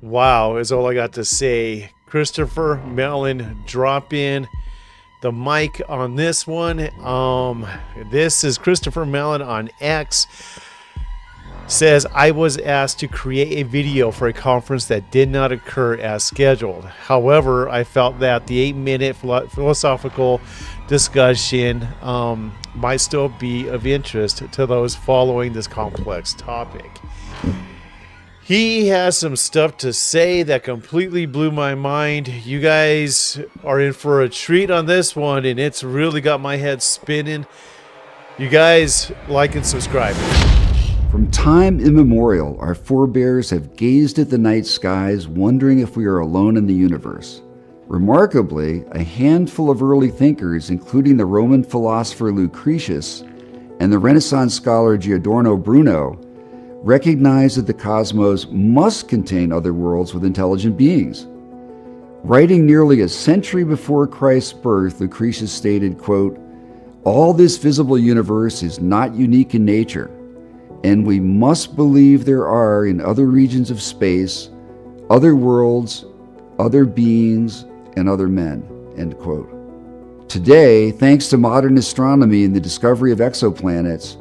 Wow, is all I got to say. Christopher Mellon, drop in the mic on this one. This is Christopher Mellon on X. Says, I was asked to create a video for a conference that did not occur as scheduled. However, I felt that the 8-minute philosophical discussion might still be of interest to those following this complex topic. He has some stuff to say that completely blew my mind. You guys are in for a treat on this one, and it's really got my head spinning. You guys like and subscribe. From time immemorial, our forebears have gazed at the night skies, wondering if we are alone in the universe. Remarkably, a handful of early thinkers, including the Roman philosopher Lucretius and the Renaissance scholar Giordano Bruno, recognized that the cosmos must contain other worlds with intelligent beings. Writing nearly a century before Christ's birth, Lucretius stated, quote, "All this visible universe is not unique in nature, and we must believe there are in other regions of space, other worlds, other beings, and other men," end quote. Today, thanks to modern astronomy and the discovery of exoplanets,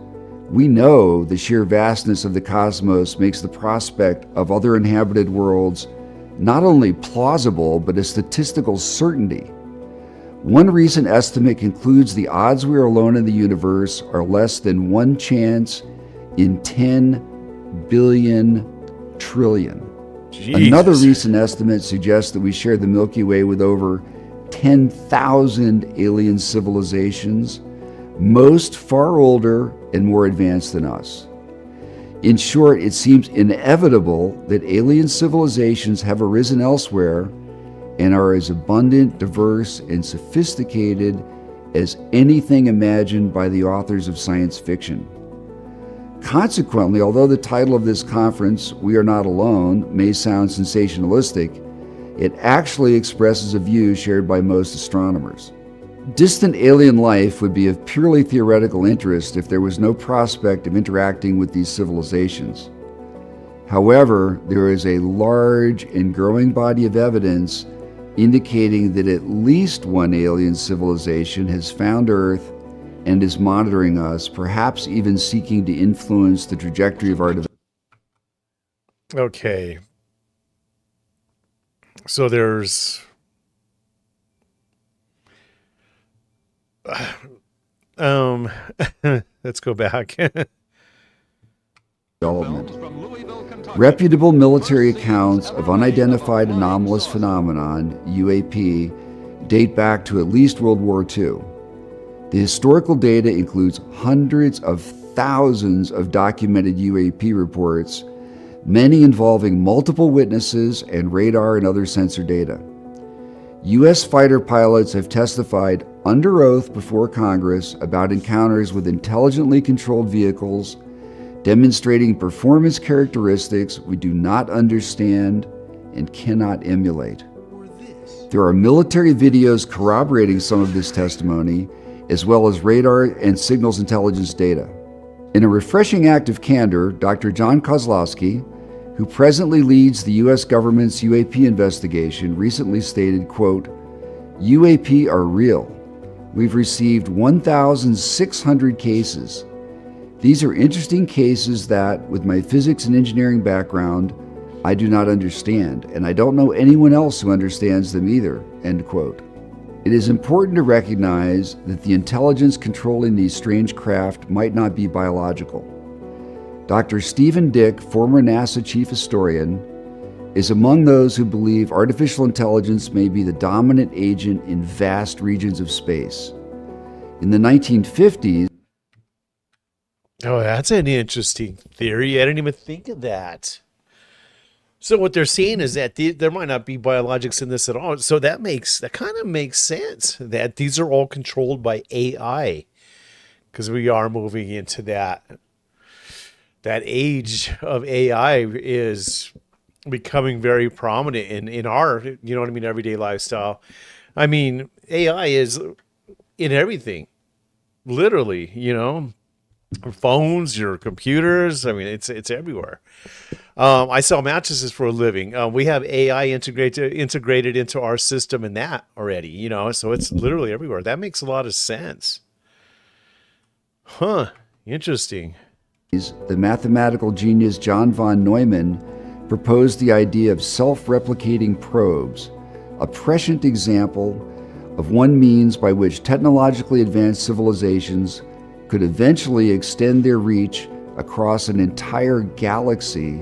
we know the sheer vastness of the cosmos makes the prospect of other inhabited worlds not only plausible, but a statistical certainty. One recent estimate concludes the odds we are alone in the universe are less than one chance in 10 billion trillion. Jesus. Another recent estimate suggests that we share the Milky Way with over 10,000 alien civilizations, most far older and more advanced than us. In short, it seems inevitable that alien civilizations have arisen elsewhere and are as abundant, diverse, and sophisticated as anything imagined by the authors of science fiction. Consequently, although the title of this conference, "We Are Not Alone," may sound sensationalistic, it actually expresses a view shared by most astronomers. Distant alien life would be of purely theoretical interest if there was no prospect of interacting with these civilizations. However, there is a large and growing body of evidence indicating that at least one alien civilization has found Earth and is monitoring us, perhaps even seeking to influence the trajectory of our development. Okay. So there's let's go back. Reputable military accounts of unidentified anomalous phenomenon, UAP, date back to at least World War II. The historical data includes hundreds of thousands of documented UAP reports, many involving multiple witnesses and radar and other sensor data. U.S. fighter pilots have testified under oath before Congress about encounters with intelligently controlled vehicles, demonstrating performance characteristics we do not understand and cannot emulate. There are military videos corroborating some of this testimony, as well as radar and signals intelligence data. In a refreshing act of candor, Dr. John Kozlowski, who presently leads the U.S. government's UAP investigation, recently stated, quote, "UAP are real. We've received 1,600 cases. These are interesting cases that, with my physics and engineering background, I do not understand, and I don't know anyone else who understands them either," end quote. It is important to recognize that the intelligence controlling these strange craft might not be biological. Dr. Stephen Dick, former NASA chief historian, is among those who believe artificial intelligence may be the dominant agent in vast regions of space. In the 1950s, Oh, that's an interesting theory. I didn't even think of that. So what they're saying is that there might not be biologics in this at all. So that kind of makes sense that these are all controlled by AI, because we are moving into that age of AI is becoming very prominent in our, you know what I mean, everyday lifestyle. I mean, AI is in everything, literally, you know. phones, your computers. I mean, it's everywhere. I sell mattresses for a living. We have AI integrated into our system in that already, so it's literally everywhere. That makes a lot of sense. Huh. Interesting. The mathematical genius John von Neumann proposed the idea of self-replicating probes, a prescient example of one means by which technologically advanced civilizations could eventually extend their reach across an entire galaxy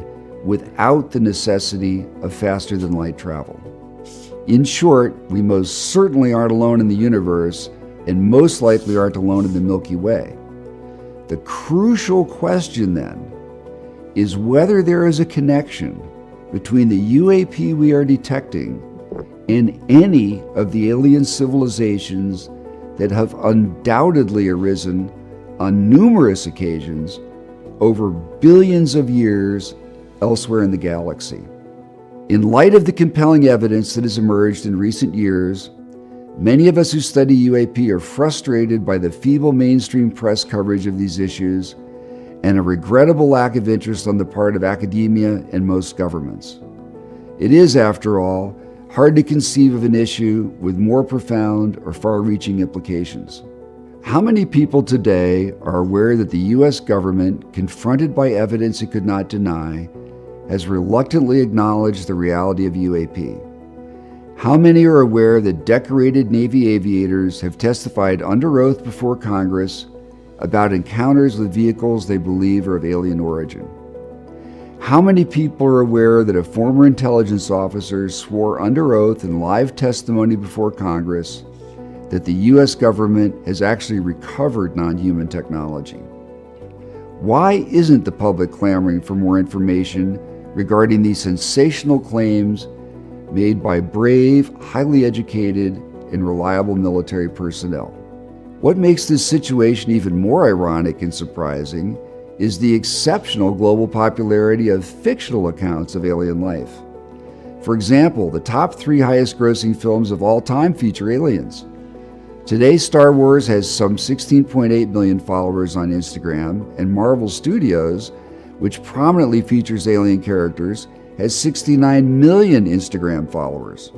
without the necessity of faster-than-light travel. In short, we most certainly aren't alone in the universe, and most likely aren't alone in the Milky Way. The crucial question, then, is whether there is a connection between the UAP we are detecting and any of the alien civilizations that have undoubtedly arisen on numerous occasions over billions of years elsewhere in the galaxy. In light of the compelling evidence that has emerged in recent years, many of us who study UAP are frustrated by the feeble mainstream press coverage of these issues and a regrettable lack of interest on the part of academia and most governments. It is, after all, hard to conceive of an issue with more profound or far-reaching implications. How many people today are aware that the U.S. government, confronted by evidence it could not deny, has reluctantly acknowledged the reality of UAP? How many are aware that decorated Navy aviators have testified under oath before Congress about encounters with vehicles they believe are of alien origin? How many people are aware that a former intelligence officer swore under oath in live testimony before Congress that the U.S. government has actually recovered non-human technology? Why isn't the public clamoring for more information regarding these sensational claims made by brave, highly educated, and reliable military personnel? What makes this situation even more ironic and surprising is the exceptional global popularity of fictional accounts of alien life. For example, the top 3 highest grossing films of all time feature aliens. Today, Star Wars has some 16.8 million followers on Instagram, and Marvel Studios, which prominently features alien characters, has 69 million Instagram followers.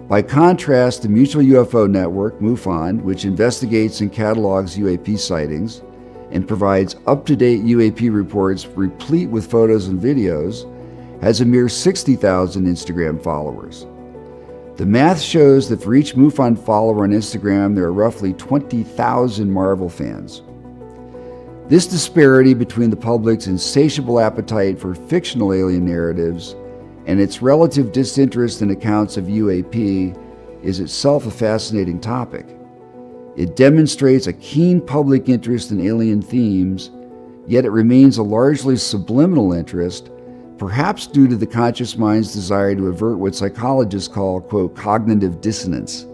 By contrast, the Mutual UFO Network, MUFON, which investigates and catalogs UAP sightings and provides up-to-date UAP reports replete with photos and videos, has a mere 60,000 Instagram followers. The math shows that for each MUFON follower on Instagram, there are roughly 20,000 Marvel fans. This disparity between the public's insatiable appetite for fictional alien narratives and its relative disinterest in accounts of UAP is itself a fascinating topic. It demonstrates a keen public interest in alien themes, yet it remains a largely subliminal interest, perhaps due to the conscious mind's desire to avert what psychologists call, quote, cognitive dissonance.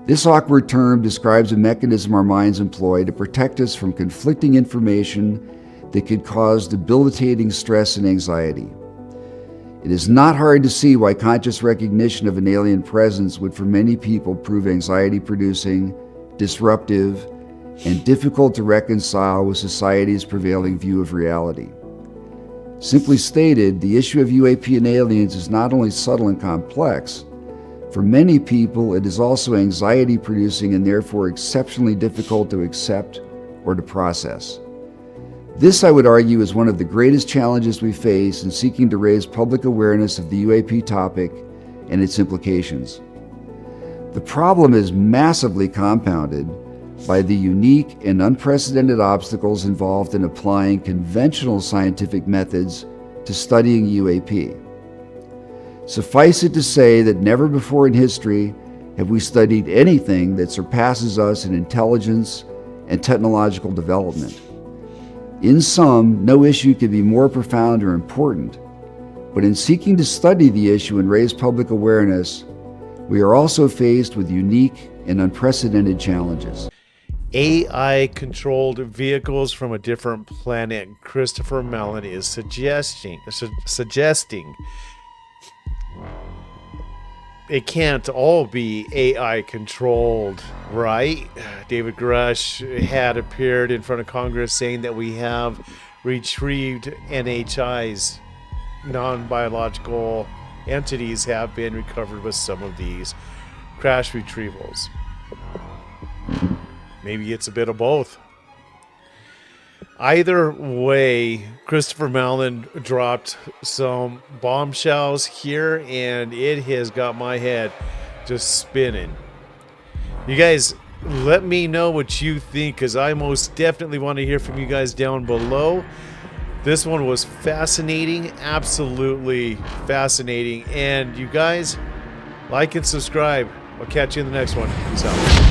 This awkward term describes a mechanism our minds employ to protect us from conflicting information that could cause debilitating stress and anxiety. It is not hard to see why conscious recognition of an alien presence would for many people prove anxiety-producing, disruptive, and difficult to reconcile with society's prevailing view of reality. Simply stated, the issue of UAP and aliens is not only subtle and complex. For many people, it is also anxiety-producing and therefore exceptionally difficult to accept or to process. This, I would argue, is one of the greatest challenges we face in seeking to raise public awareness of the UAP topic and its implications. The problem is massively compounded by the unique and unprecedented obstacles involved in applying conventional scientific methods to studying UAP. Suffice it to say that never before in history have we studied anything that surpasses us in intelligence and technological development. In sum, no issue could be more profound or important, but in seeking to study the issue and raise public awareness, we are also faced with unique and unprecedented challenges. AI-controlled vehicles from a different planet. Christopher Mellon is suggesting it can't all be AI controlled, right? David Grush had appeared in front of Congress saying that we have retrieved NHIs, non-biological entities have been recovered with some of these crash retrievals. Maybe it's a bit of both. Either way, Christopher Mellon dropped some bombshells here, and it has got my head just spinning. You guys, let me know what you think, because I most definitely want to hear from you guys down below. This one was fascinating, absolutely fascinating. And you guys, like and subscribe. I'll catch you in the next one. Peace out.